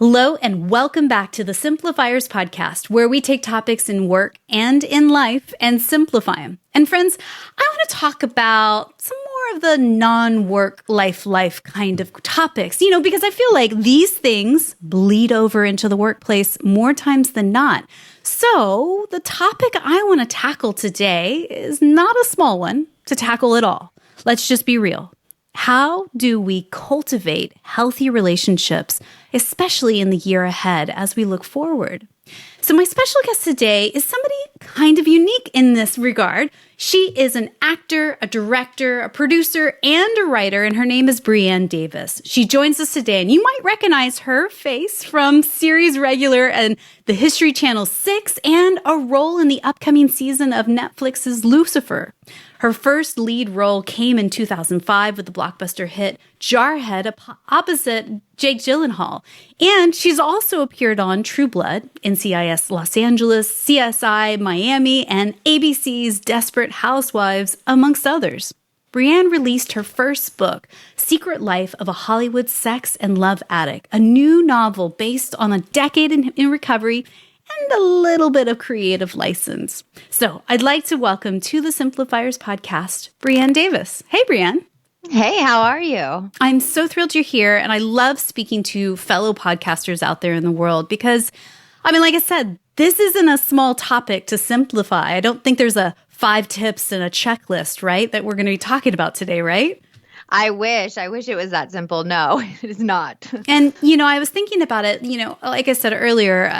Hello and welcome back to the Simplifiers podcast, where we take topics in work and in life and simplify them. And friends, I want to talk about some more of the non-work life kind of topics, because I feel like these things bleed over into the workplace more times than not. So the topic I want to tackle today is not a small one to tackle at all. Let's just be real. How do we cultivate healthy relationships, especially in the year ahead as we look forward? So my special guest today is somebody kind of unique in this regard. She is an actor, a director, a producer, and a writer, and her name is Brianne Davis. She joins us today, and you might recognize her face from series regular and the History Channel 6 and a role in the upcoming season of Netflix's Lucifer. Her first lead role came in 2005 with the blockbuster hit Jarhead opposite Jake Gyllenhaal. And she's also appeared on True Blood, NCIS Los Angeles, CSI Miami, and ABC's Desperate Housewives, amongst others. Brianne released her first book, Secret Life of a Hollywood Sex and Love Addict, a new novel based on a decade in recovery and a little bit of creative license. So I'd like to welcome to the Simplifiers podcast, Brianne Davis. Hey, Brianne. Hey, how are you? I'm so thrilled you're here, and I love speaking to fellow podcasters out there in the world because, like I said, this isn't a small topic to simplify. I don't think there's a 5 tips and a checklist, right, that we're going to be talking about today, right? I wish it was that simple. No, it is not. And, I was thinking about it, like I said earlier,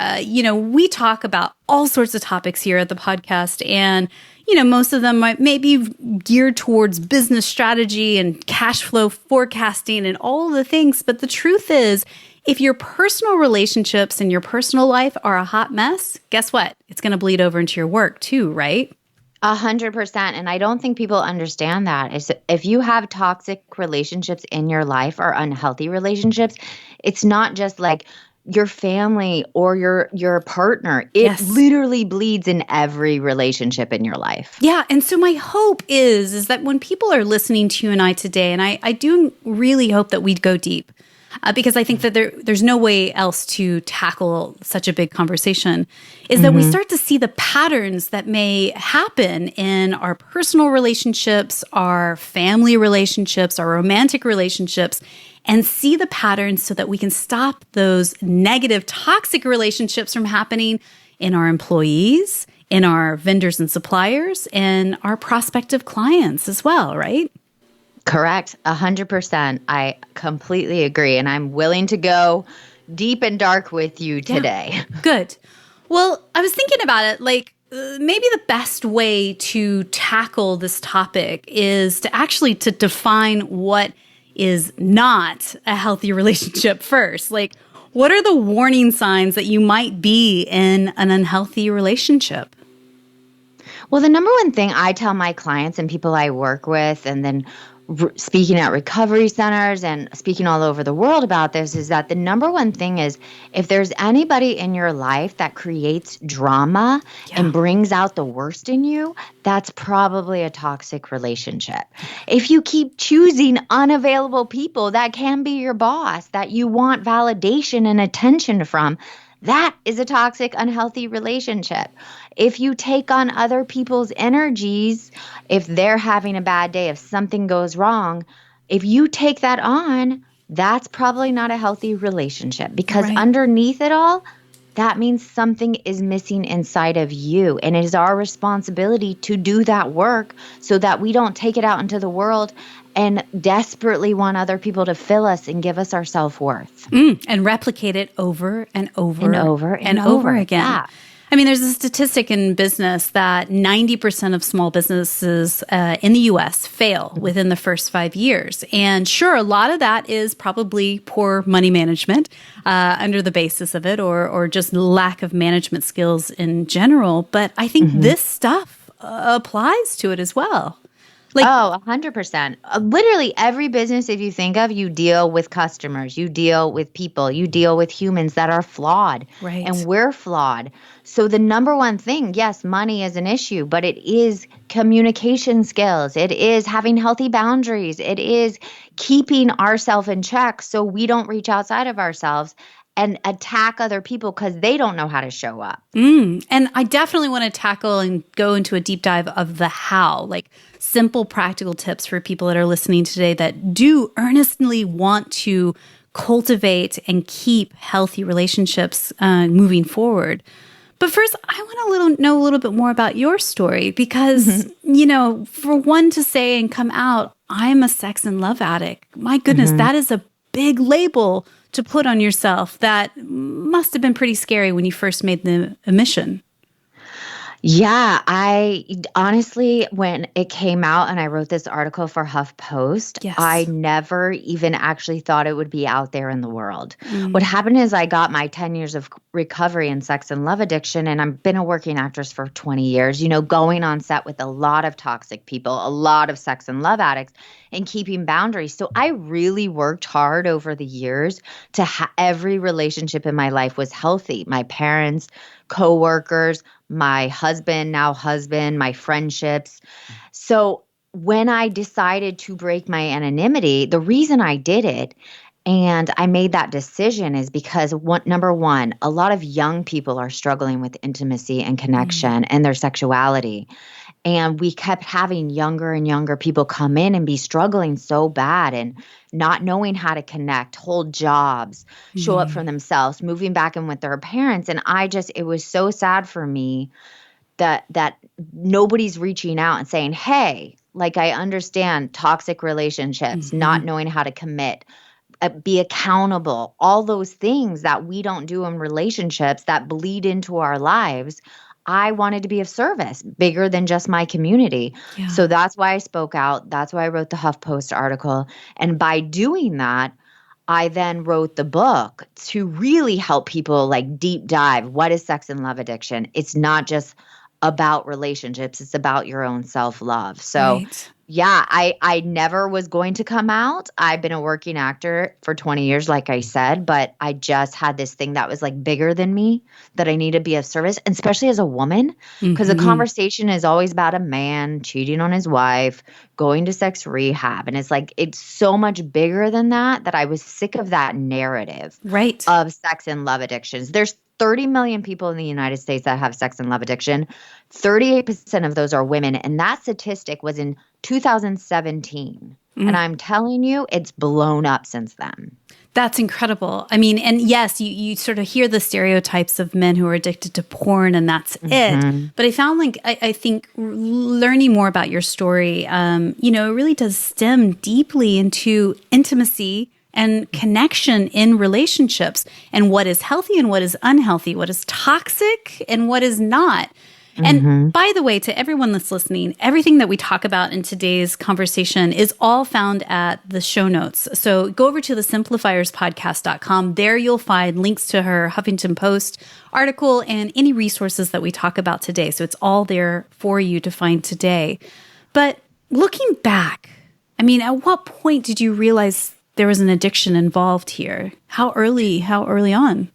we talk about all sorts of topics here at the podcast, and, most of them may be geared towards business strategy and cash flow forecasting and all the things. But the truth is, if your personal relationships and your personal life are a hot mess, guess what? It's going to bleed over into your work too, right? 100%. And I don't think people understand that. If you have toxic relationships in your life or unhealthy relationships, it's not just like your family or your partner. It literally bleeds in every relationship in your life. Yeah. And so my hope is that when people are listening to you and I today, and I do really hope that we go deep, because I think that there's no way else to tackle such a big conversation, is that we start to see the patterns that may happen in our personal relationships, our family relationships, our romantic relationships, and see the patterns so that we can stop those negative, toxic relationships from happening in our employees, in our vendors and suppliers, and our prospective clients as well, right? Correct. 100%. I completely agree. And I'm willing to go deep and dark with you today. Yeah. Good. Well, I was thinking about it, maybe the best way to tackle this topic is to define what is not a healthy relationship first. What are the warning signs that you might be in an unhealthy relationship? Well, the number one thing I tell my clients and people I work with, and then speaking at recovery centers and speaking all over the world about this, is that the number one thing is if there's anybody in your life that creates drama and brings out the worst in you, that's probably a toxic relationship. If you keep choosing unavailable people that can be your boss, that you want validation and attention from, that is a toxic, unhealthy relationship. If you take on other people's energies, if they're having a bad day, if something goes wrong, if you take that on, that's probably not a healthy relationship, because underneath it all, that means something is missing inside of you. And it is our responsibility to do that work so that we don't take it out into the world and desperately want other people to fill us and give us our self-worth. And replicate it over and over and over again. Yeah. There's a statistic in business that 90% of small businesses in the U.S. fail within the first 5 years. And sure, a lot of that is probably poor money management under the basis of it, or just lack of management skills in general. But I think this stuff applies to it as well. 100%. Literally every business, if you think of, you deal with customers, you deal with people, you deal with humans that are flawed. Right. And we're flawed. So the number one thing, yes, money is an issue, but it is communication skills. It is having healthy boundaries. It is keeping ourselves in check so we don't reach outside of ourselves. and attack other people because they don't know how to show up. And I definitely want to tackle and go into a deep dive of the how, like simple practical tips for people that are listening today that do earnestly want to cultivate and keep healthy relationships moving forward. But first, I want to know a little bit more about your story because, for one to say and come out, I'm a sex and love addict. My goodness, that is a big label to put on yourself that must have been pretty scary when you first made the admission. Yeah, I honestly, when it came out and I wrote this article for HuffPost, Yes. I never even actually thought it would be out there in the world. What happened is I got my 10 years of recovery in sex and love addiction, and I've been a working actress for 20 years, going on set with a lot of toxic people, a lot of sex and love addicts, and keeping boundaries. So I really worked hard over the years to every relationship in my life was healthy. My parents, coworkers, my husband, my friendships. So when I decided to break my anonymity, the reason I did it and I made that decision is because number one, a lot of young people are struggling with intimacy and connection and their sexuality. And we kept having younger and younger people come in and be struggling so bad and not knowing how to connect, hold jobs, show up for themselves, moving back in with their parents. And it was so sad for me that nobody's reaching out and saying, hey, like I understand toxic relationships, not knowing how to commit, be accountable, all those things that we don't do in relationships that bleed into our lives. I wanted to be of service bigger than just my community. Yeah. So that's why I spoke out. That's why I wrote the HuffPost article. And by doing that, I then wrote the book to really help people like deep dive. What is sex and love addiction? It's not just about relationships. It's about your own self-love. So yeah, I never was going to come out. I've been a working actor for 20 years, like I said, but I just had this thing that was like bigger than me that I need to be of service, and especially as a woman, because the conversation is always about a man cheating on his wife, going to sex rehab. And it's so much bigger than that I was sick of that narrative of sex and love addictions. There's 30 million people in the United States that have sex and love addiction. 38% of those are women. And that statistic was in 2017. And I'm telling you, it's blown up since then. That's incredible. I mean, and yes, you sort of hear the stereotypes of men who are addicted to porn and that's it. But I found I think learning more about your story, it really does stem deeply into intimacy and connection in relationships and what is healthy and what is unhealthy, what is toxic and what is not. And by the way, to everyone that's listening, everything that we talk about in today's conversation is all found at the show notes. So go over to the simplifierspodcast.com. There you'll find links to her Huffington Post article and any resources that we talk about today. So it's all there for you to find today. But looking back, I mean, at what point did you realize there was an addiction involved here? How early on?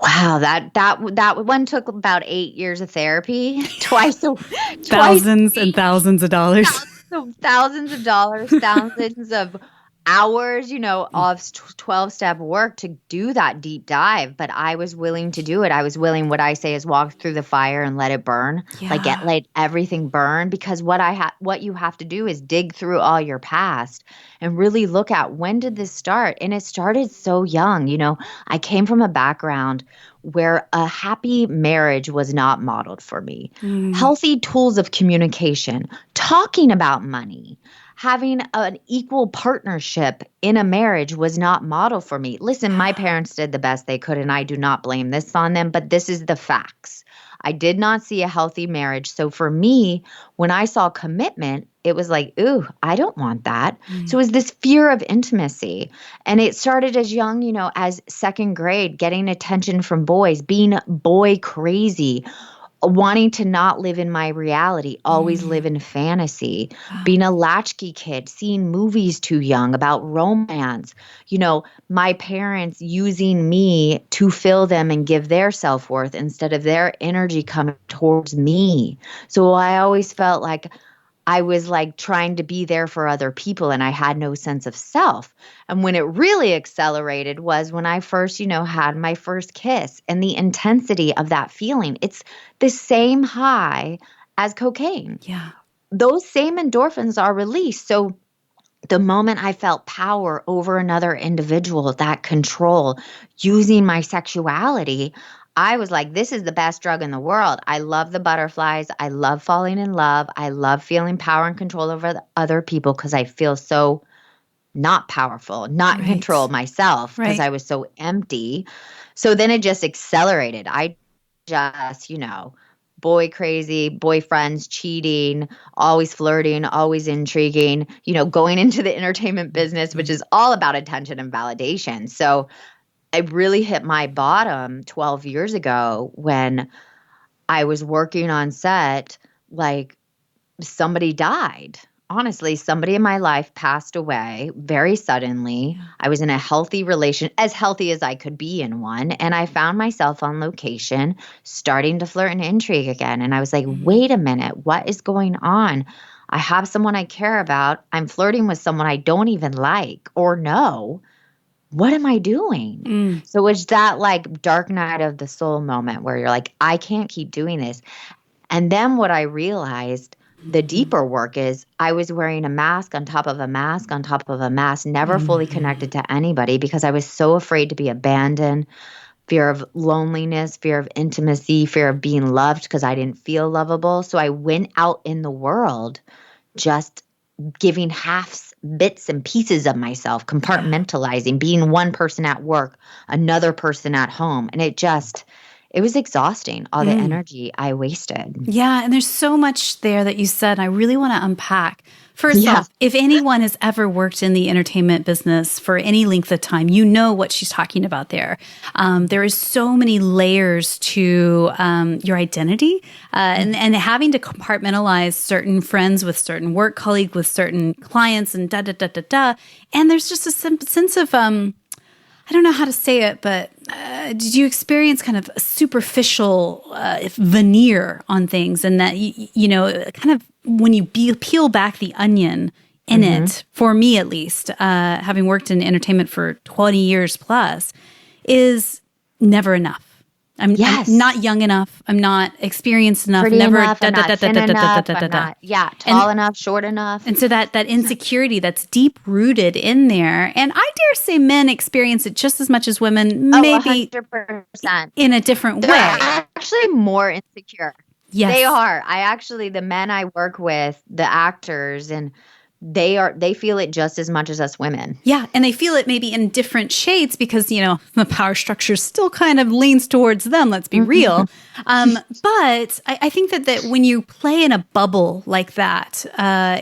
Wow, that one took about 8 years of therapy, thousands and thousands of dollars, thousands of dollars, thousands of hours, of 12-step work to do that deep dive. But I was willing to do it. I was willing, what I say is walk through the fire and let it burn, let everything burn. Because what you have to do is dig through all your past and really look at, when did this start? And it started so young. I came from a background where a happy marriage was not modeled for me. Healthy tools of communication, talking about money, having an equal partnership in a marriage was not modeled for me. Listen, my parents did the best they could, and I do not blame this on them, but this is the facts. I did not see a healthy marriage. So for me, when I saw commitment, it was like, ooh, I don't want that. So it was this fear of intimacy. And it started as young, as second grade, getting attention from boys, being boy crazy, wanting to not live in my reality, always live in fantasy, being a latchkey kid, seeing movies too young about romance, my parents using me to fill them and give their self-worth instead of their energy coming towards me. So I always felt like I was like trying to be there for other people and I had no sense of self. And when it really accelerated was when I first, had my first kiss and the intensity of that feeling. It's the same high as cocaine. Yeah. Those same endorphins are released. So the moment I felt power over another individual, that control, using my sexuality, I was like, this is the best drug in the world. I love the butterflies. I love falling in love. I love feeling power and control over other people because I feel so not powerful, not in control myself because I was so empty. So then it just accelerated. I just, boy crazy, boyfriends, cheating, always flirting, always intriguing, going into the entertainment business, which is all about attention and validation. So I really hit my bottom 12 years ago when I was working on set, like somebody died. Honestly, somebody in my life passed away very suddenly. I was in a healthy relation, as healthy as I could be in one. And I found myself on location starting to flirt and intrigue again. And I was like, wait a minute, what is going on? I have someone I care about. I'm flirting with someone I don't even like or know. What am I doing? So it's that like dark night of the soul moment where you're like, I can't keep doing this. And then what I realized, the deeper work is I was wearing a mask on top of a mask on top of a mask, never fully connected to anybody because I was so afraid to be abandoned, fear of loneliness, fear of intimacy, fear of being loved because I didn't feel lovable. So I went out in the world just giving halves, bits and pieces of myself, compartmentalizing, being one person at work, another person at home. And it was exhausting, all the energy I wasted. Yeah. And there's so much there that you said I really want to unpack. First off, if anyone has ever worked in the entertainment business for any length of time, you know what she's talking about there. There is so many layers to your identity and having to compartmentalize certain friends with certain work colleagues, with certain clients and da-da-da-da-da. And there's just a sense of I don't know how to say it, but did you experience kind of a superficial veneer on things, and that kind of when you peel back the onion in it, for me at least, having worked in entertainment for 20 years plus, is never enough. I'm not young enough. I'm not experienced enough. Pretty enough. I'm not thin enough. I'm not, tall enough, short enough. And so that insecurity that's deep rooted in there, and I dare say men experience it just as much as women, maybe 100%. in a different way. They're actually more insecure. Yes, they are. The men I work with, the actors, and they feel it just as much as us women. Yeah. And they feel it maybe in different shades because, the power structure still kind of leans towards them. Let's be real. But I think that when you play in a bubble like that,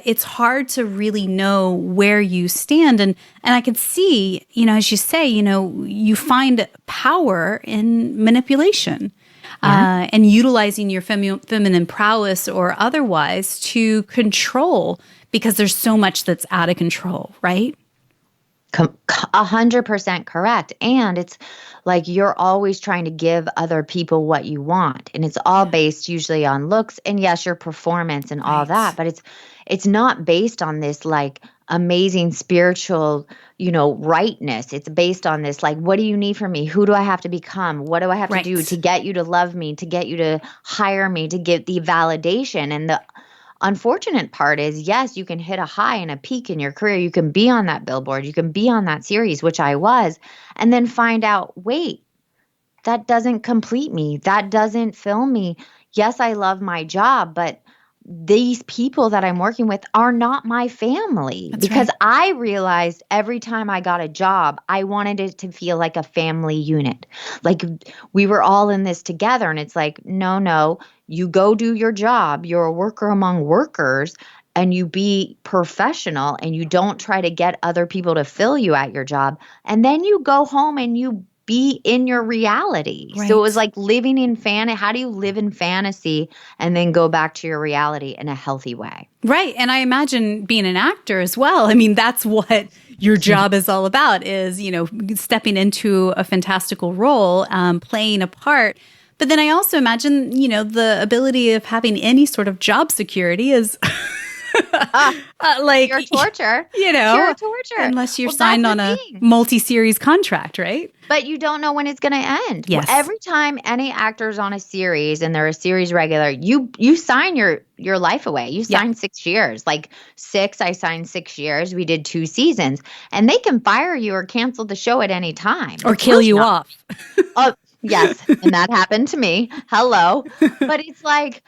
it's hard to really know where you stand. And I could see, as you say, you find power in manipulation. And utilizing your feminine prowess or otherwise to control, because there's so much that's out of control, right? 100% correct. And it's like you're always trying to give other people what you want. And it's all based usually on looks and yes, your performance and all that. But it's not based on this like amazing spiritual, rightness. It's based on this, like, what do you need from me? Who do I have to become? What do I have to do to get you to love me, to get you to hire me, to get the validation? And the unfortunate part is, yes, you can hit a high and a peak in your career. You can be on that billboard. You can be on that series, which I was, and then find out, wait, that doesn't complete me. That doesn't fill me. Yes, I love my job, but these people that I'm working with are not my family. Because I realized every time I got a job, I wanted it to feel like a family unit. Like we were all in this together. And it's like, no, you go do your job. You're a worker among workers and you be professional and you don't try to get other people to fill you at your job. And then you go home and you be in your reality. So it was like living in how do you live in fantasy and then go back to your reality in a healthy way? Right. And I imagine being an actor as well. I mean, that's what your job is all about is, stepping into a fantastical role, playing a part. But then I also imagine, the ability of having any sort of job security is Like pure torture. Pure torture. Unless you're signed on a multi-series contract, right? But you don't know when it's going to end. Yes. Every time any actor's on a series and they're a series regular, you sign your life away. You sign 6 years. Like I signed 6 years. We did 2 seasons. And they can fire you or cancel the show at any time. Or kill you off. Oh, yes. And that happened to me. Hello. But it's like,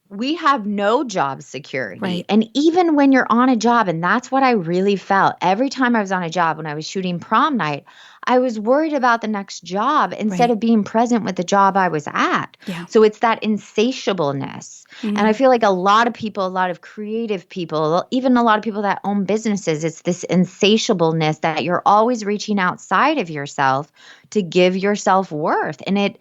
we have no job security. Right. And even when you're on a job, and that's what I really felt every time I was on a job when I was shooting prom night, I was worried about the next job instead of being present with the job I was at. Yeah. So it's that insatiableness. And I feel like a lot of people, a lot of creative people, even a lot of people that own businesses, it's this insatiableness that you're always reaching outside of yourself to give yourself worth. And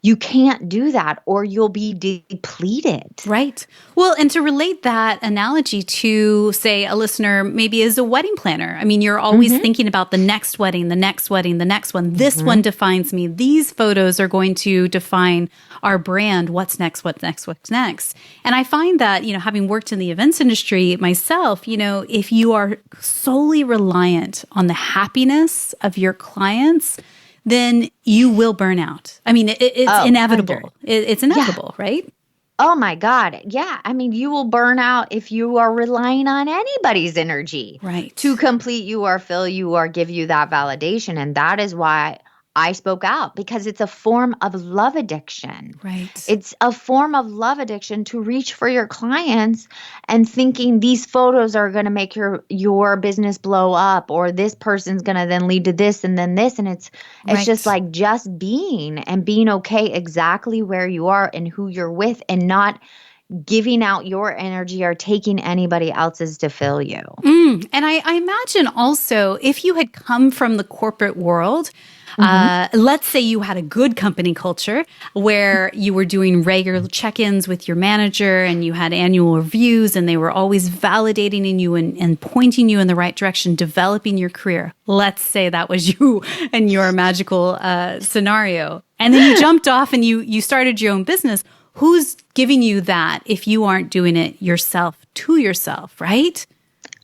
you can't do that or you'll be depleted. Right. Well, and to relate that analogy to, say, a listener maybe is a wedding planner. I mean, you're always thinking about the next wedding, the next wedding, the next one. This one defines me. These photos are going to define our brand. What's next? What's next? What's next? And I find that, having worked in the events industry myself, if you are solely reliant on the happiness of your clients, then you will burn out. I mean, it's inevitable. It's inevitable, right? Oh my God. Yeah. I mean, you will burn out if you are relying on anybody's energy to complete you or fill you or give you that validation. And that is why I spoke out, because it's a form of love addiction. Right. It's a form of love addiction to reach for your clients and thinking these photos are going to make your business blow up, or this person's going to then lead to this and then this. And it's just like just being okay exactly where you are and who you're with, and not giving out your energy or taking anybody else's to fill you. And I imagine also, if you had come from the corporate world, let's say you had a good company culture where you were doing regular check-ins with your manager and you had annual reviews and they were always validating in you and pointing you in the right direction, developing your career. Let's say that was you and your magical scenario. And then you jumped off and you started your own business. Who's giving you that if you aren't doing it yourself to yourself, right?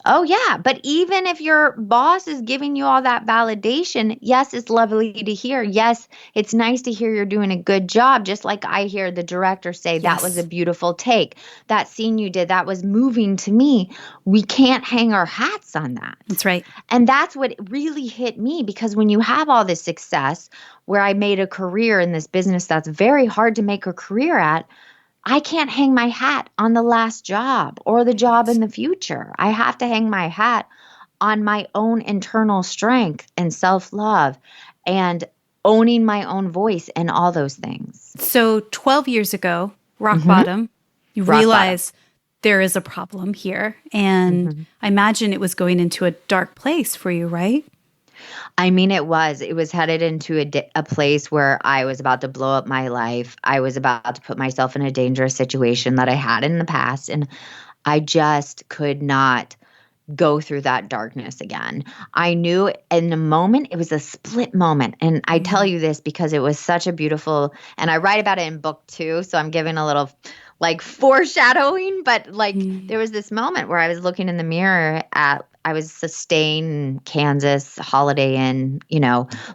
Oh, yeah. But even if your boss is giving you all that validation, yes, it's lovely to hear. Yes, it's nice to hear you're doing a good job. Just like I hear the director say, that was a beautiful take. That scene you did, that was moving to me. We can't hang our hats on that. That's right. And that's what really hit me, because when you have all this success, where I made a career in this business that's very hard to make a career at, I can't hang my hat on the last job or the job in the future. I have to hang my hat on my own internal strength and self-love and owning my own voice and all those things. So 12 years ago, rock bottom, you realize there is a problem here. And I imagine it was going into a dark place for you, right? I mean, it was headed into a place where I was about to blow up my life. I was about to put myself in a dangerous situation that I had in the past. And I just could not go through that darkness again. I knew in the moment, it was a split moment. And I tell you this because it was such a beautiful, and I write about it in book 2. So I'm giving a little like foreshadowing, but like there was this moment where I was looking in the mirror I was staying in Kansas, Holiday Inn,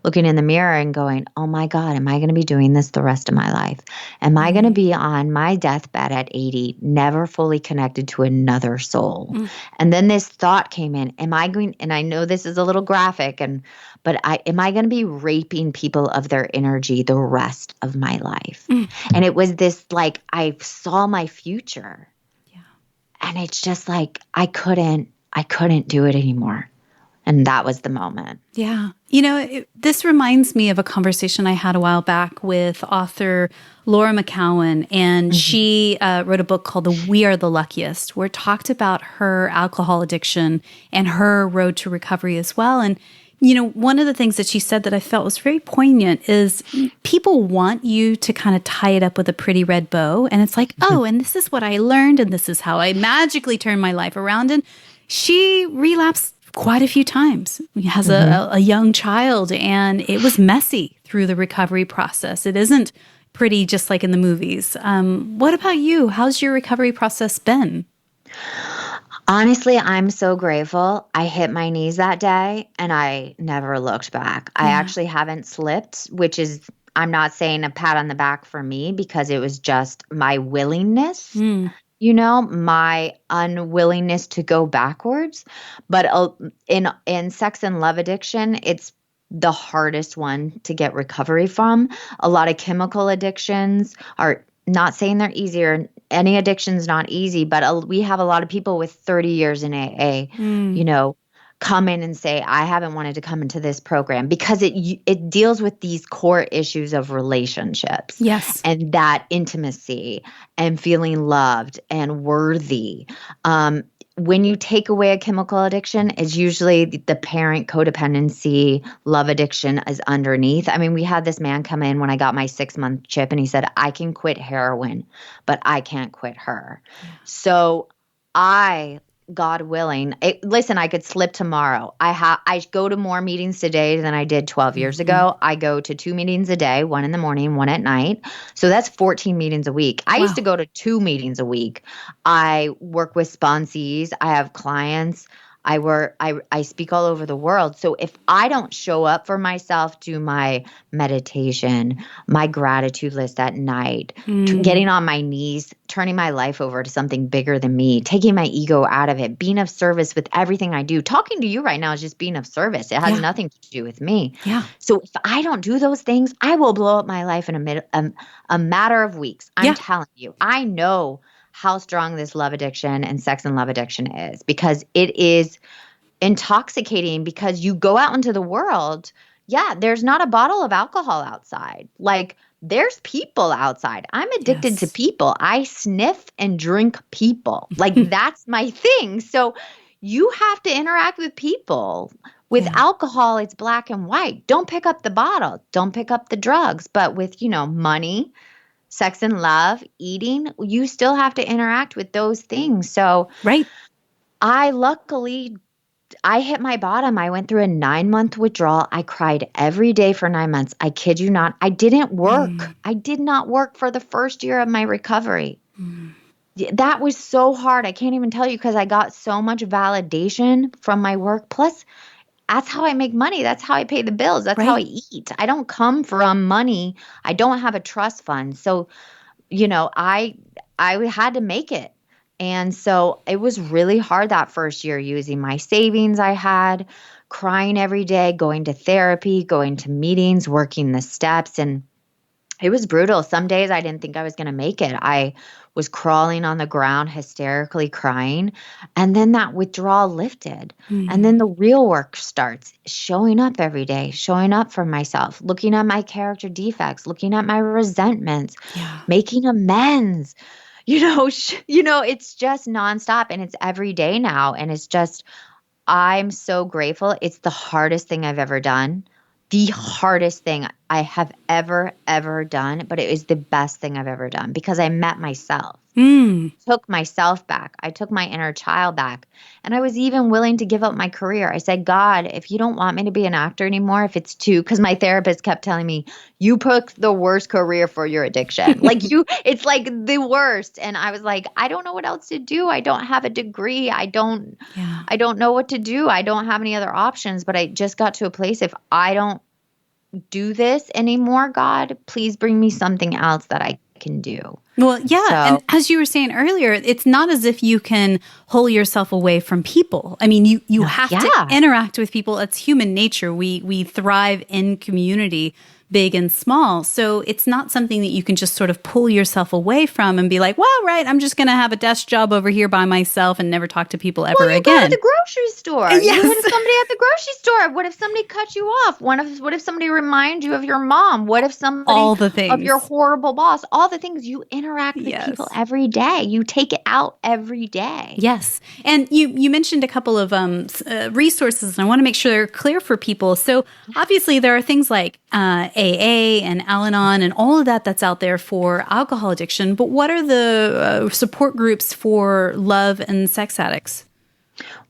looking in the mirror and going, oh my God, am I going to be doing this the rest of my life? Am I going to be on my deathbed at 80, never fully connected to another soul? And then this thought came in, am I going, and I know this is a little graphic, am I going to be raping people of their energy the rest of my life? And it was this, like, I saw my future. Yeah. And it's just like, I couldn't do it anymore. And that was the moment. Yeah. This reminds me of a conversation I had a while back with author Laura McCowan. And she wrote a book called We Are the Luckiest, where it talked about her alcohol addiction and her road to recovery as well. And, one of the things that she said that I felt was very poignant is people want you to kind of tie it up with a pretty red bow. And it's like, oh, and this is what I learned. And this is how I magically turned my life around. And she relapsed quite a few times. She has a young child, and it was messy through the recovery process. It isn't pretty just like in the movies. What about you? How's your recovery process been? Honestly, I'm so grateful. I hit my knees that day and I never looked back. I Yeah. actually haven't slipped, which is, I'm not saying a pat on the back for me because it was just my willingness, Mm. my unwillingness to go backwards. But in sex and love addiction, it's the hardest one to get recovery from. A lot of chemical addictions are not saying they're easier. Any addiction's not easy, but we have a lot of people with 30 years in AA, Mm. come in and say, I haven't wanted to come into this program because it deals with these core issues of relationships Yes. and that intimacy and feeling loved and worthy. When you take away a chemical addiction, it's usually the parent codependency, love addiction is underneath. I mean, we had this man come in when I got my 6-month chip and he said, I can quit heroin, but I can't quit her. Yeah. So God willing, listen, I could slip tomorrow. I go to more meetings today than I did 12 years ago. I go to 2 meetings a day, one in the morning, one at night. So that's 14 meetings a week. I used to Wow. go to 2 meetings a week. I work with sponsees. I have clients. I speak all over the world. So if I don't show up for myself, do my meditation, my gratitude list at night, Mm. getting on my knees, turning my life over to something bigger than me, taking my ego out of it, being of service with everything I do. Talking to you right now is just being of service. It has Yeah. nothing to do with me. Yeah. So if I don't do those things, I will blow up my life in a matter of weeks. I'm Yeah. telling you. I know how strong this love addiction and sex and love addiction is because it is intoxicating because you go out into the world. Yeah, there's not a bottle of alcohol outside. Like there's people outside. I'm addicted to Yes. people. I sniff and drink people. Like that's my thing. So you have to interact with people. With Yeah. alcohol, it's black and white. Don't pick up the bottle. Don't pick up the drugs. But with, money, sex and love, eating, you still have to interact with those things. So Right. I hit my bottom. I went through a 9-month withdrawal. I cried every day for 9 months. I kid you not. I didn't work. Mm. I did not work for the first year of my recovery. Mm. That was so hard. I can't even tell you because I got so much validation from my work. Plus, that's how I make money. That's how I pay the bills. That's how I Right. eat. I don't come from money. I don't have a trust fund. So I had to make it. And so it was really hard that first year using my savings I had, crying every day, going to therapy, going to meetings, working the steps. And it was brutal. Some days I didn't think I was going to make it. I was crawling on the ground, hysterically crying. And then that withdrawal lifted. And Mm. then the real work starts showing up every day, showing up for myself, looking at my character defects, looking at my resentments, Yeah. making amends. It's just nonstop and it's every day now. And it's just, I'm so grateful. It's the hardest thing I've ever done. The hardest thing I have ever done, but it was the best thing I've ever done because I met myself, Mm. took myself back. I took my inner child back. And I was even willing to give up my career. I said, God, if you don't want me to be an actor anymore, if it's too, because my therapist kept telling me, you picked the worst career for your addiction. It's like the worst. And I was like, I don't know what else to do. I don't have a degree. Yeah. I don't know what to do. I don't have any other options, but I just got to a place if I don't do this anymore, God, please bring me something else that I can do. Well, yeah. And So, as you were saying earlier, it's not as if you can pull yourself away from people. I mean, you no, have to yeah. interact with people. It's human nature. We thrive in community, big and small. So it's not something that you can just sort of pull yourself away from and be like, well, right, I'm just going to have a desk job over here by myself and never talk to people ever Well, you go to again. the grocery store. Yes. You hit somebody at the grocery store. What if somebody cut you off? What if somebody reminds you of your mom? What if somebody All the of your things. horrible boss? All the things you interact with people Yes. every day. You take it out every day. Yes. And you mentioned a couple of resources, and I want to make sure they're clear for people. So obviously there are things like AA and Al-Anon and all of that's out there for alcohol addiction. But what are the support groups for love and sex addicts?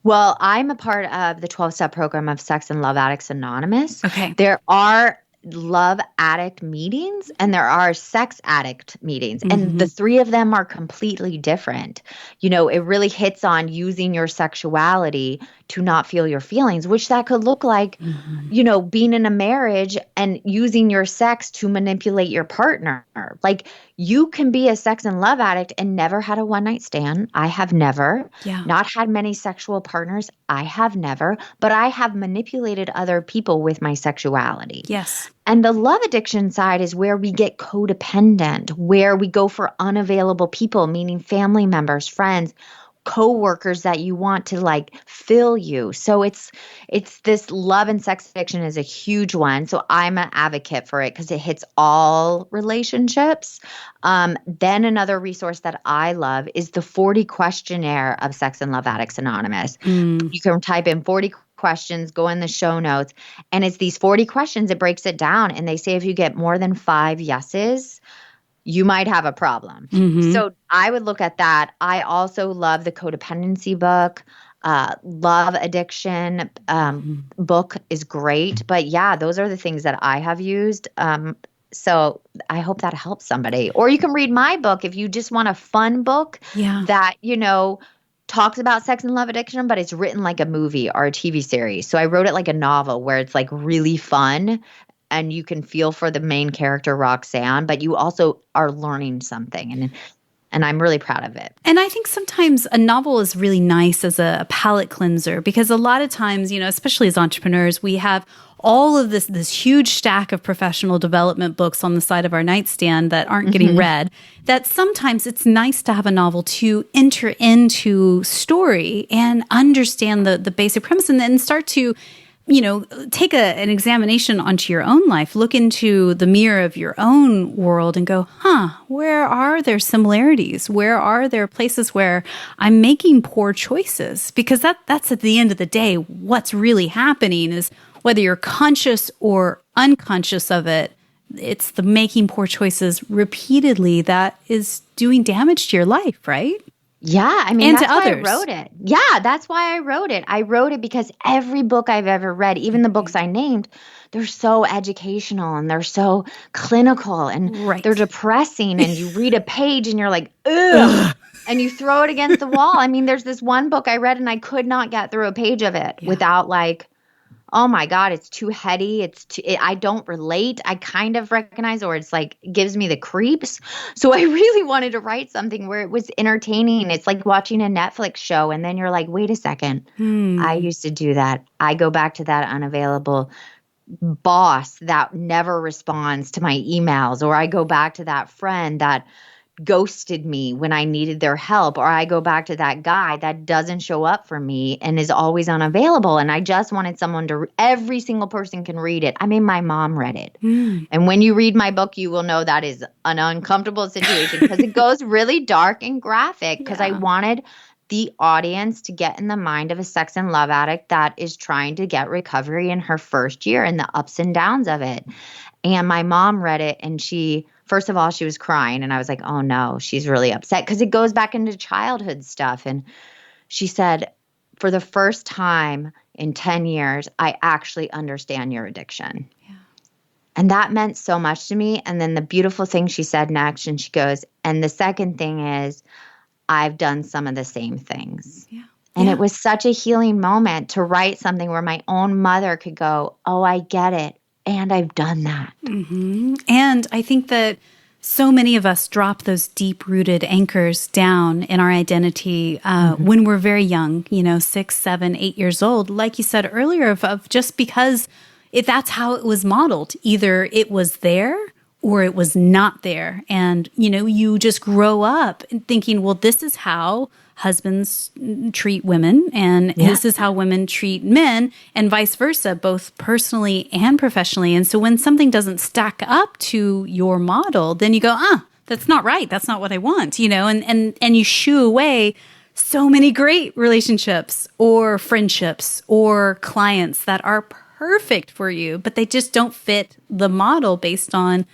Well, I'm a part of the 12-step program of Sex and Love Addicts Anonymous. Okay. There are love addict meetings and there are sex addict meetings. And the three of them are completely different. You know, it really hits on using your sexuality to not feel your feelings, which that could look like, you know, being in a marriage and using your sex to manipulate your partner. Like, you can be a sex and love addict and never had a one night stand. I have never. Not had many sexual partners. I have never. But I have manipulated other people with my sexuality. Yes. And the love addiction side is where we get codependent, where we go for unavailable people, meaning family members, friends, coworkers that you want to like fill you. So it's this love and sex addiction is a huge one. So I'm an advocate for it because it hits all relationships. Then another resource that I love is the 40 Questionnaire of Sex and Love Addicts Anonymous. You can type in 40 questions, go in the show notes, and it's these 40 questions. It breaks it down, and they say if you get more than 5 yeses, you might have a problem. So I would look at that. I also love the codependency book. Love addiction book is great. But yeah, those are the things that I have used. So I hope that helps somebody. Or you can read my book if you just want a fun book that, you know, talks about sex and love addiction, but it's written like a movie or a TV series. So I wrote it like a novel where it's like really fun. And you can feel for the main character, Roxanne, but you also are learning something. And I'm really proud of it. And I think sometimes a novel is really nice as a palate cleanser because a lot of times, you know, especially as entrepreneurs, we have all of this huge stack of professional development books on the side of our nightstand that aren't getting read, that sometimes it's nice to have a novel to enter into story and understand the basic premise and then start to, you know, take an examination onto your own life, look into the mirror of your own world and go, where are there similarities? Where are there places where I'm making poor choices? Because that's at the end of the day, what's really happening is whether you're conscious or unconscious of it, it's the making poor choices repeatedly that is doing damage to your life, right? Yeah, I mean, and that's to why others. I wrote it. Yeah, that's why I wrote it. I wrote it because every book I've ever read, even the books I named, they're so educational and they're so clinical and they're depressing. And you read a page and you're like, ugh, and you throw it against the wall. I mean, there's this one book I read and I could not get through a page of it without like, oh my God, it's too heady. I don't relate. I kind of recognize, or it's like, it gives me the creeps. So I really wanted to write something where it was entertaining. It's like watching a Netflix show. And then you're like, wait a second. I used to do that. I go back to that unavailable boss that never responds to my emails, or I go back to that friend that ghosted me when I needed their help, or I go back to that guy that doesn't show up for me and is always unavailable. And I just wanted someone to, every single person can read it. I mean, my mom read it. And when you read my book, you will know that is an uncomfortable situation because it goes really dark and graphic because I wanted the audience to get in the mind of a sex and love addict that is trying to get recovery in her first year and the ups and downs of it. And my mom read it and first of all, she was crying and I was like, oh no, she's really upset because it goes back into childhood stuff. And she said, for the first time in 10 years, I actually understand your addiction. Yeah. And that meant so much to me. And then the beautiful thing she said next, and she goes, and the second thing is, I've done some of the same things. Yeah. And it was such a healing moment to write something where my own mother could go, oh, I get it. And I've done that. And I think that so many of us drop those deep-rooted anchors down in our identity when we're very young, 6, 7, 8 years old. Like you said earlier, of just because that's how it was modeled. Either it was there or it was not there. And, you just grow up thinking, well, this is how husbands treat women and this is how women treat men and vice versa, both personally and professionally. And so when something doesn't stack up to your model, then you go, that's not right. That's not what I want, and you shoo away so many great relationships or friendships or clients that are perfect for you, but they just don't fit the model based on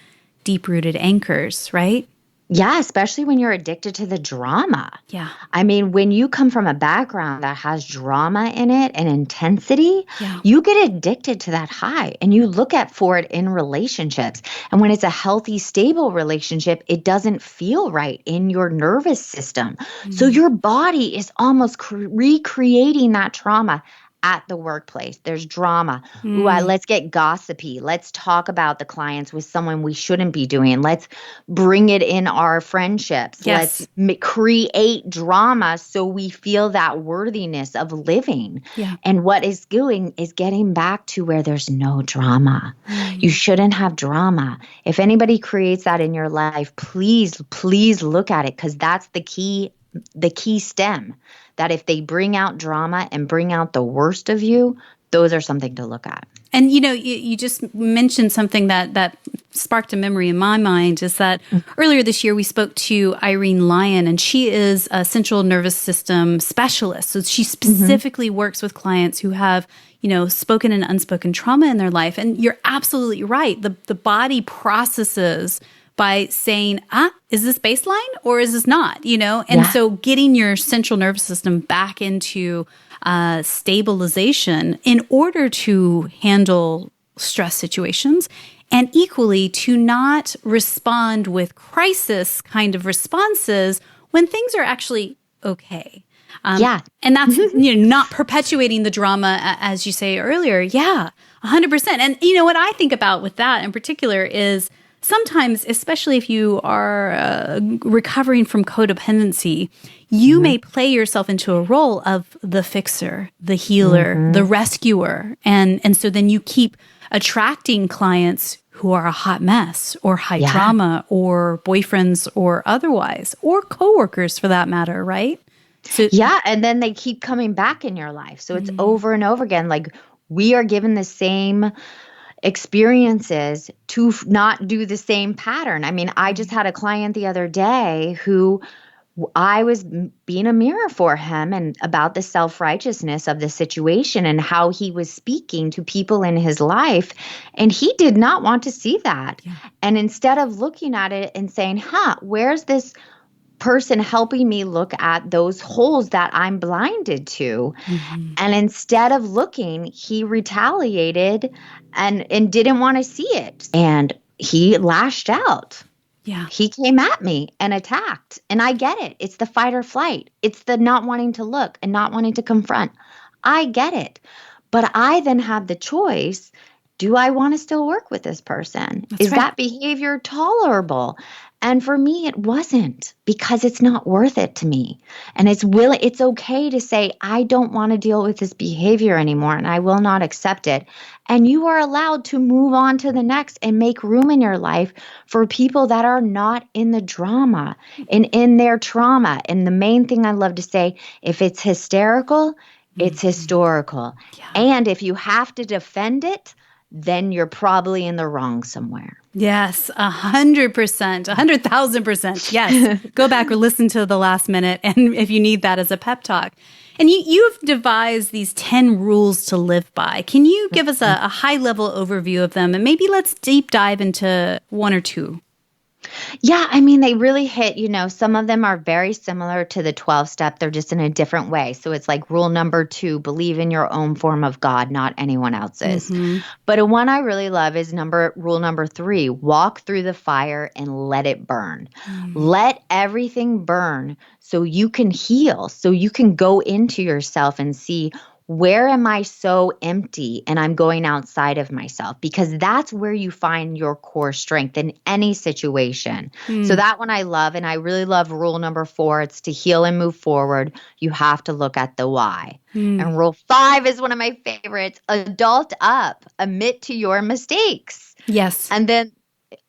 deep-rooted anchors, right? Yeah, especially when you're addicted to the drama. Yeah. I mean, when you come from a background that has drama in it and intensity, Yeah. you get addicted to that high and you look at for it in relationships. And when it's a healthy, stable relationship, it doesn't feel right in your nervous system. So your body is almost recreating that trauma at the workplace. There's drama. Ooh, let's get gossipy. Let's talk about the clients with someone we shouldn't be doing. Let's bring it in our friendships. Yes. Let's create drama so we feel that worthiness of living. Yeah. And what is doing is getting back to where there's no drama. You shouldn't have drama. If anybody creates that in your life, please, please look at it, because that's the key stem, that if they bring out drama and bring out the worst of you, those are something to look at. And, you just mentioned something that sparked a memory in my mind, is that earlier this year we spoke to Irene Lyon, and she is a central nervous system specialist. So she specifically works with clients who have, spoken and unspoken trauma in their life. And you're absolutely right. The body processes by saying, is this baseline or is this not? And so getting your central nervous system back into stabilization in order to handle stress situations, and equally to not respond with crisis kind of responses when things are actually okay. And that's, not perpetuating the drama, as you say earlier. Yeah, 100%. And what I think about with that in particular is, sometimes, especially if you are recovering from codependency, you may play yourself into a role of the fixer, the healer, the rescuer. And so then you keep attracting clients who are a hot mess or high drama, or boyfriends or otherwise, or coworkers for that matter, right? So, and then they keep coming back in your life. So it's over and over again. Like, we are given the same experiences to not do the same pattern. I mean, I just had a client the other day who I was being a mirror for him and about the self-righteousness of the situation and how he was speaking to people in his life. And he did not want to see that. Yeah. And instead of looking at it and saying, where's this person helping me look at those holes that I'm blinded to? And instead of looking, he retaliated and didn't want to see it. And he lashed out. Yeah. He came at me and attacked. And I get it. It's the fight or flight. It's the not wanting to look and not wanting to confront. I get it. But I then have the choice. Do I want to still work with this person? Is that behavior tolerable? And for me, it wasn't, because it's not worth it to me. And it's okay to say, I don't want to deal with this behavior anymore, and I will not accept it. And you are allowed to move on to the next and make room in your life for people that are not in the drama and in their trauma. And the main thing I love to say, if it's hysterical, it's historical. Yeah. And if you have to defend it, then you're probably in the wrong somewhere. Yes, 100%, 100,000%. Yes. Go back or listen to the last minute, and if you need that as a pep talk. And you've devised these 10 rules to live by. Can you give us a high-level overview of them? And maybe let's deep dive into one or two. Yeah, I mean, they really hit, some of them are very similar to the 12-step. They're just in a different way. So it's like rule number 2, believe in your own form of God, not anyone else's. But one I really love is rule number 3, walk through the fire and let it burn. Let everything burn so you can heal, so you can go into yourself and see, where am I so empty and I'm going outside of myself? Because that's where you find your core strength in any situation. So that one I love. And I really love rule number 4. It's to heal and move forward. You have to look at the why. And rule 5 is one of my favorites. Adult up. Admit to your mistakes. Yes. And then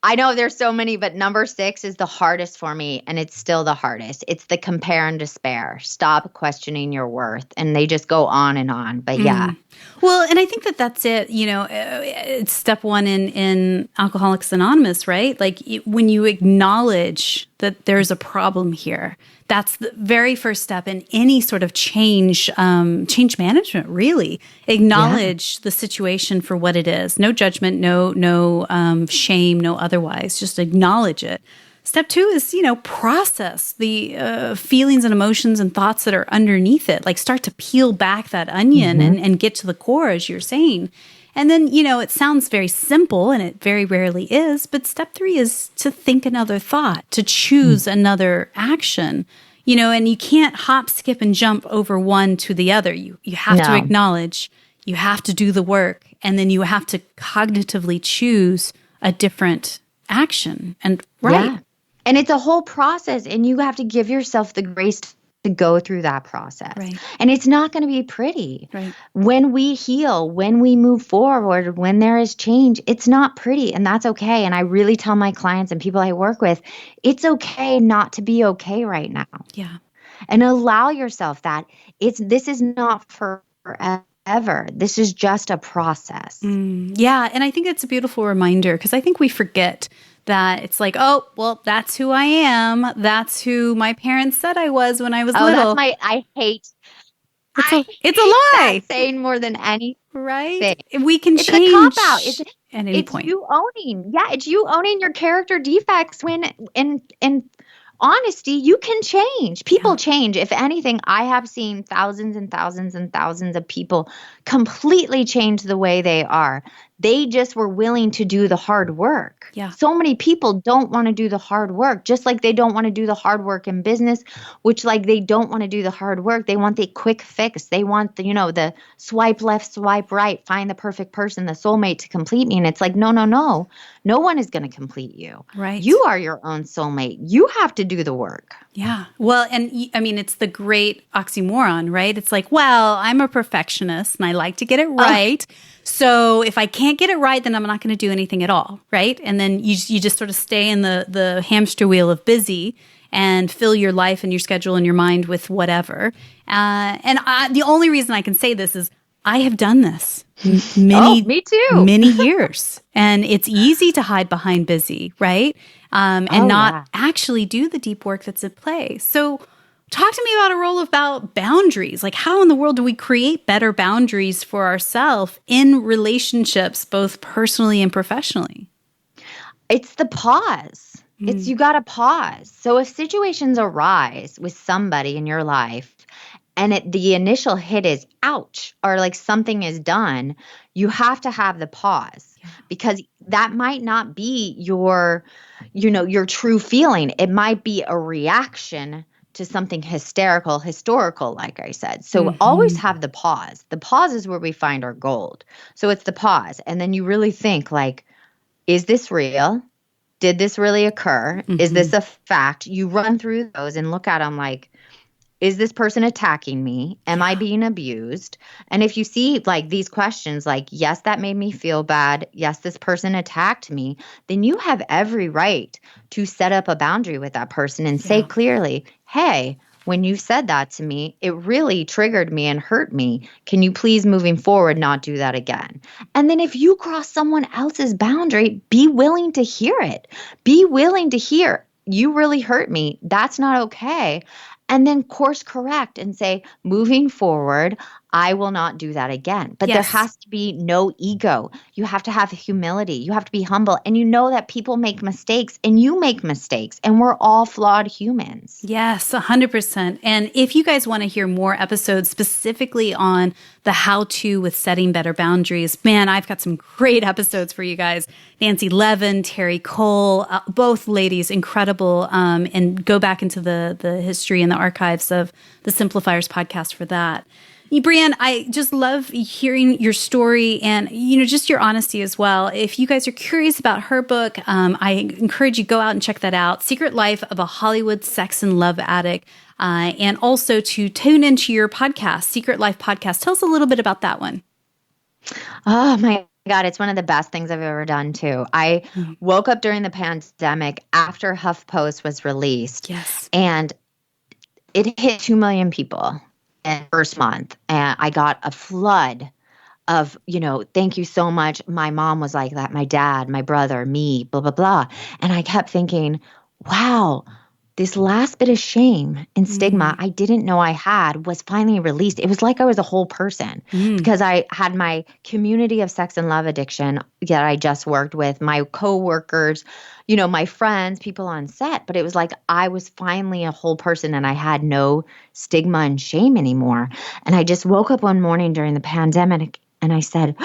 I know there's so many, but number 6 is the hardest for me, and it's still the hardest. It's the compare and despair. Stop questioning your worth. And they just go on and on. But yeah. Well, and I think that's it. It's step 1 in Alcoholics Anonymous, right? Like when you acknowledge that there's a problem here, that's the very first step in any sort of change management, really. Acknowledge the situation for what it is. No judgment, no shame, no otherwise. Just acknowledge it. Step 2 is, process the feelings and emotions and thoughts that are underneath it. Like start to peel back that onion and get to the core, as you're saying. And then, it sounds very simple, and it very rarely is, but step 3 is to think another thought, to choose another action, and you can't hop, skip, and jump over one to the other. You have to acknowledge, you have to do the work, and then you have to cognitively choose a different action. And Yeah. And it's a whole process, and you have to give yourself the grace to go through that process. Right. And it's not going to be pretty. Right. When we heal, when we move forward, when there is change, it's not pretty, and that's okay. And I really tell my clients and people I work with, it's okay not to be okay right now. Yeah. And allow yourself that this is not forever. This is just a process. Yeah. And I think it's a beautiful reminder, because I think we forget that it's like, oh, well, that's who I am. That's who my parents said I was when I was little. I hate it's a lie. That saying more than anything. Right? We can It's change a cop-out. At any point. You owning. Yeah, it's you owning your character defects when in honesty, you can change. People change. If anything, I have seen thousands and thousands and thousands of people completely change the way they are. They just were willing to do the hard work. Yeah. So many people don't want to do the hard work, just like they don't want to do the hard work in business, which like they don't want to do the hard work. They want the quick fix. They want the swipe left, swipe right, find the perfect person, the soulmate to complete me. And it's like, no. No one is going to complete you. Right. You are your own soulmate. You have to do the work. Yeah. Well, and I mean, it's the great oxymoron, right? It's like, well, I'm a perfectionist and I like to get it right. So if I can't get it right, then I'm not going to do anything at all, right? And then you just sort of stay in the hamster wheel of busy and fill your life and your schedule and your mind with whatever. The only reason I can say this is I have done this me too. many years. And it's easy to hide behind busy, right? And not actually do the deep work that's at play. So talk to me about boundaries. Like, how in the world do we create better boundaries for ourselves in relationships, both personally and professionally? It's the pause. It's you got to pause. So if situations arise with somebody in your life and the initial hit is ouch, or like something is done, you have to have the pause because that might not be your true feeling. It might be a reaction to something historical, like I said. So always have the pause. The pause is where we find our gold. So it's the pause. And then you really think like, is this real? Did this really occur? Is this a fact? You run through those and look at them like, is this person attacking me? Am I being abused? And if you see like these questions like, yes, that made me feel bad. Yes, this person attacked me. Then you have every right to set up a boundary with that person and say clearly, hey, when you said that to me, it really triggered me and hurt me. Can you please moving forward not do that again? And then if you cross someone else's boundary, be willing to hear it. Be willing to hear, you really hurt me. That's not okay. And then course correct and say, moving forward, I will not do that again. But there has to be no ego. You have to have humility. You have to be humble. And you know that people make mistakes and you make mistakes and we're all flawed humans. Yes, 100%. And if you guys want to hear more episodes specifically on the how-to with setting better boundaries, man, I've got some great episodes for you guys. Nancy Levin, Terry Cole, both ladies, incredible. And go back into the history and the archives of the Simplifiers podcast for that. Brianne, I just love hearing your story and, just your honesty as well. If you guys are curious about her book, I encourage you to go out and check that out. Secret Life of a Hollywood Sex and Love Addict. And also to tune into your podcast, Secret Life Podcast. Tell us a little bit about that one. Oh, my God, it's one of the best things I've ever done, too. I woke up during the pandemic after HuffPost was released. Yes. And it hit 2 million people in the first month. And I got a flood of, thank you so much. My mom was like that. My dad, my brother, me, blah, blah, blah. And I kept thinking, wow, this last bit of shame and stigma I didn't know I had was finally released. It was like I was a whole person because I had my community of sex and love addiction that I just worked with, my coworkers, my friends, people on set. But it was like I was finally a whole person and I had no stigma and shame anymore. And I just woke up one morning during the pandemic and I said,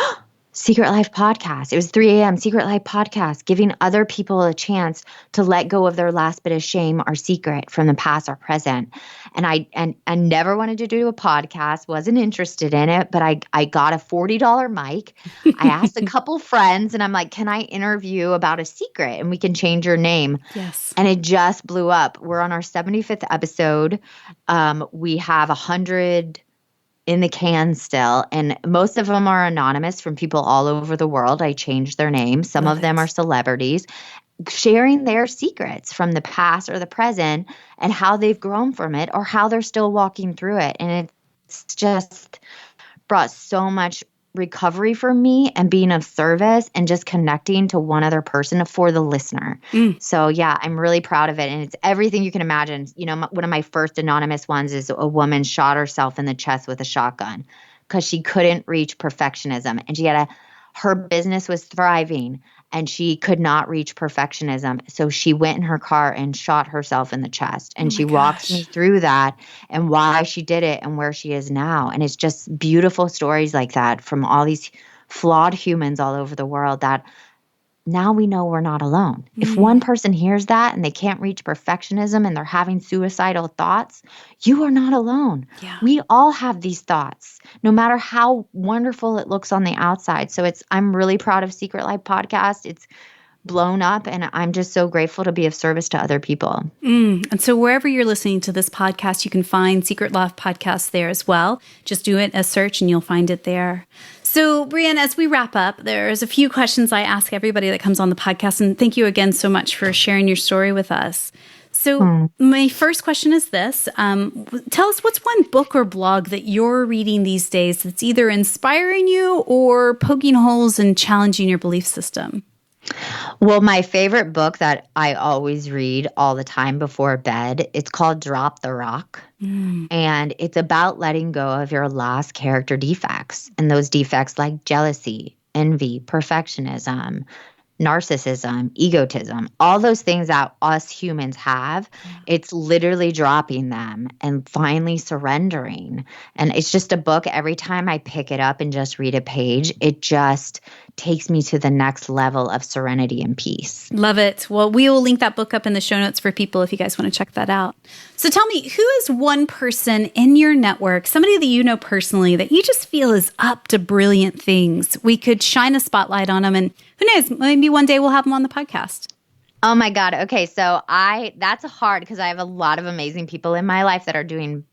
Secret Life Podcast. It was 3 a.m. Secret Life Podcast, giving other people a chance to let go of their last bit of shame or secret from the past or present. And I never wanted to do a podcast, wasn't interested in it, but I got a $40 mic. I asked a couple friends and I'm like, can I interview about a secret and we can change your name? Yes. And it just blew up. We're on our 75th episode. We have 100 in the can still. And most of them are anonymous from people all over the world. I changed their names. Some of them are celebrities sharing their secrets from the past or the present and how they've grown from it or how they're still walking through it. And it's just brought so much recovery for me and being of service and just connecting to one other person for the listener. So yeah, I'm really proud of it. And it's everything you can imagine. One of my first anonymous ones is a woman shot herself in the chest with a shotgun because she couldn't reach perfectionism. And her business was thriving and she could not reach perfectionism. So she went in her car and shot herself in the chest. And she walked me through that and why she did it and where she is now. And it's just beautiful stories like that from all these flawed humans all over the world that now we know we're not alone. If one person hears that and they can't reach perfectionism and they're having suicidal thoughts, you are not alone. Yeah. We all have these thoughts, no matter how wonderful it looks on the outside. So I'm really proud of Secret Life Podcast. It's blown up and I'm just so grateful to be of service to other people. And so wherever you're listening to this podcast, you can find Secret Life Podcast there as well. Just do a search and you'll find it there. So, Brianne, as we wrap up, there's a few questions I ask everybody that comes on the podcast. And thank you again so much for sharing your story with us. So my first question is this. Tell us, what's one book or blog that you're reading these days that's either inspiring you or poking holes and challenging your belief system? Well, my favorite book that I always read all the time before bed, it's called Drop the Rock. And it's about letting go of your last character defects. And those defects like jealousy, envy, perfectionism, narcissism, egotism, all those things that us humans have, it's literally dropping them and finally surrendering. And it's just a book. Every time I pick it up and just read a page, it just takes me to the next level of serenity and peace. Love it. Well, we will link that book up in the show notes for people if you guys want to check that out. So tell me, who is one person in your network, somebody that you know personally, that you just feel is up to brilliant things? We could shine a spotlight on them, and who knows, maybe one day we'll have them on the podcast. Oh my God. Okay. So that's hard because I have a lot of amazing people in my life that are doing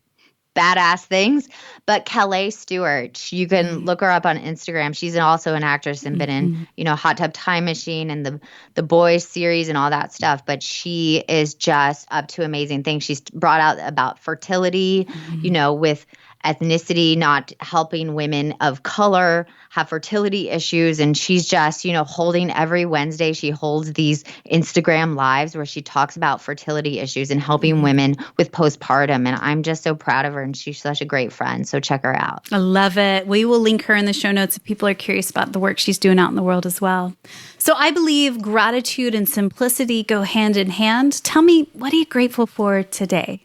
badass things. But Kelly Stewart, you can look her up on Instagram. She's also an actress and been in, Hot Tub Time Machine and the Boys series and all that stuff. But she is just up to amazing things. She's brought out about fertility, with ethnicity, not helping women of color have fertility issues. And she's just, holding every Wednesday, she holds these Instagram lives where she talks about fertility issues and helping women with postpartum. And I'm just so proud of her. And she's such a great friend. So check her out. I love it. We will link her in the show notes if people are curious about the work she's doing out in the world as well. So I believe gratitude and simplicity go hand in hand. Tell me, what are you grateful for today?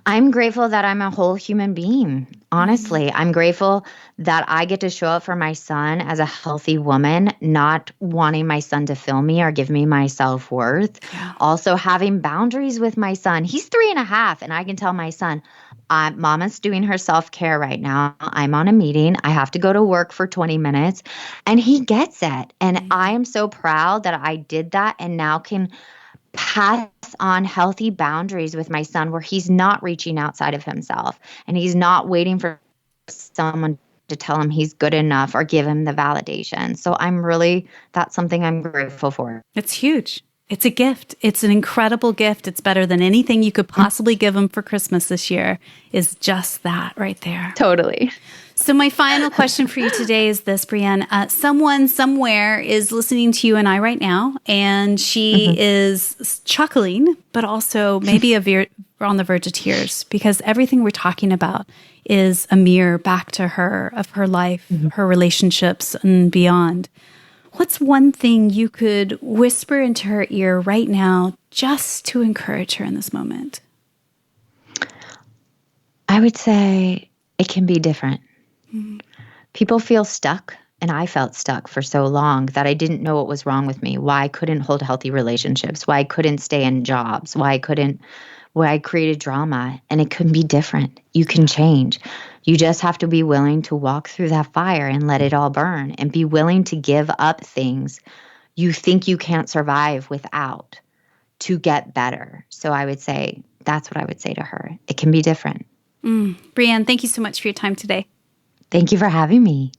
I'm grateful that I'm a whole human being. Honestly, I'm grateful that I get to show up for my son as a healthy woman, not wanting my son to fill me or give me my self-worth. Yeah. Also having boundaries with my son. He's 3.5, and I can tell my son, Mama's doing her self-care right now. I'm on a meeting. I have to go to work for 20 minutes. And he gets it. And I am so proud that I did that and now can pass on healthy boundaries with my son where he's not reaching outside of himself and he's not waiting for someone to tell him he's good enough or give him the validation. So that's something I'm grateful for. It's huge. It's a gift. It's an incredible gift. It's better than anything you could possibly give them for Christmas this year, is just that right there. Totally. So my final question for you today is this, Brianne. Someone somewhere is listening to you and I right now, and she is chuckling, but also maybe on the verge of tears, because everything we're talking about is a mirror back to her of her life, her relationships, and beyond. What's one thing you could whisper into her ear right now just to encourage her in this moment? I would say it can be different. People feel stuck, and I felt stuck for so long that I didn't know what was wrong with me, why I couldn't hold healthy relationships, why I couldn't stay in jobs, why I created drama. And it can be different. You can change. You just have to be willing to walk through that fire and let it all burn, and be willing to give up things you think you can't survive without to get better. So I would say that's what I would say to her. It can be different. Brianne, thank you so much for your time today. Thank you for having me.